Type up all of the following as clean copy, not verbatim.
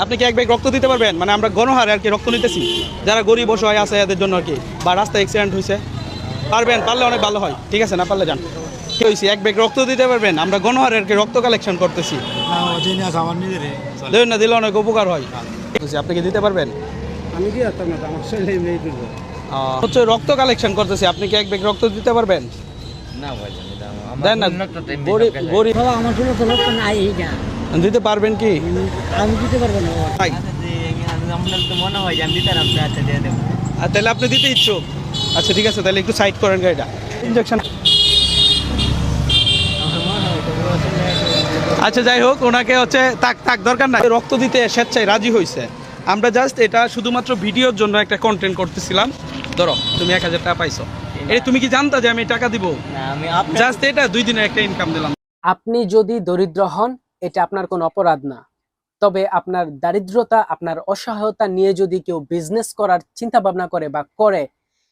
আপনি কি এক ব্যাগ রক্ত দিতে পারবেন? মানে আমরা গণহারে আর কি রক্ত নিতেছি, যারা গরিব অসহায় আছে এদের জন্য আর কি, বা রাস্তায় অ্যাক্সিডেন্ট হয়েছে। পারবেন? পারলে অনেক ভালো হয়। ঠিক আছে, না পারলে যান। কি হয়েছে, এক ব্যাগ রক্ত দিতে পারবেন? আমরা গণহারে আর কি রক্ত কালেকশন করতেছি। দেবেন না, দিলে অনেক উপকার হয়। আপনি কি দিতে পারবেন? আমি কি আসতাম না, আমার শরীরে এমনি দিল। হচ্ছে রক্ত কালেকশন করতেছি, আপনি কি এক ব্যাগ রক্ত দিতে পারবেন? না ভাই দেন না, গরিব গরিব বাবা আমার শরীরে তো রক্ত নাই না, দিতে পারবেন কি? আমি দিতে পারবো না বাবা। ভাই, আপনার তো মনে হয় যে আমি দিতাম, আচ্ছা দিয়ে দেবো। আর তাহলে আপনি দিতে ইচ্ছুক? আচ্ছা ঠিক আছে, তাহলে একটু সাইড করেন গাড়িটা। ইনজেকশন। আচ্ছা যাই হোক, ওনাকে হচ্ছে তাক তাক দরকার নাই, রক্ত দিতে স্বেচ্ছায় রাজি হয়েছে। আমরা জাস্ট এটা শুধুমাত্র ভিডিওর জন্য একটা কন্টেন্ট করতেছিলাম। ধরো তুমি 1000 টাকা পাইছো, এটা তুমি কি জানতা যে আমি টাকা দিব? না আমি জাস্ট এটা 2 দিনের একটা ইনকাম দিলাম। আপনি যদি দরিদ্র হন, এটা আপনার কোনো অপরাধ না। তবে আপনার দারিদ্রতা, আপনার অসহায়তা নিয়ে যদি কেউ বিজনেস করার চিন্তা ভাবনা করে বা করে,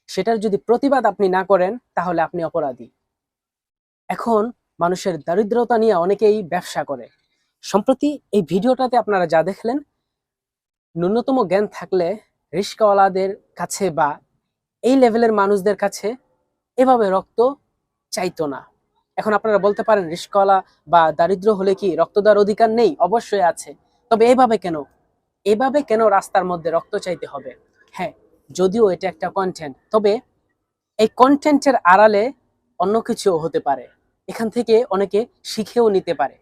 সেটার যদি প্রতিবাদ আপনি না করেন, তাহলে আপনি অপরাধী। এখন মানুষের দারিদ্রতা নিয়ে অনেকেই ব্যবসা করে। সম্প্রতি এই ভিডিওটাতে আপনারা যা দেখলেন, ন্যূনতম জ্ঞান থাকলে রিস্কাওয়ালাদের কাছে বা এই লেভেলের মানুষদের কাছে এভাবে রক্ত চাইতো না। এখন আপনারা বলতে পারেন, রিস্কাওয়ালা বা দারিদ্র হলে কি রক্ত দেওয়ার অধিকার নেই? অবশ্যই আছে। তবে এভাবে কেন? এভাবে কেন রাস্তার মধ্যে রক্ত চাইতে হবে? হ্যাঁ, যদিও এটা একটা কন্টেন্ট, তবে এই কন্টেন্টের আড়ালে অন্য কিছু হতে পারে। এখান থেকে অনেকে শিখেও নিতে পারে।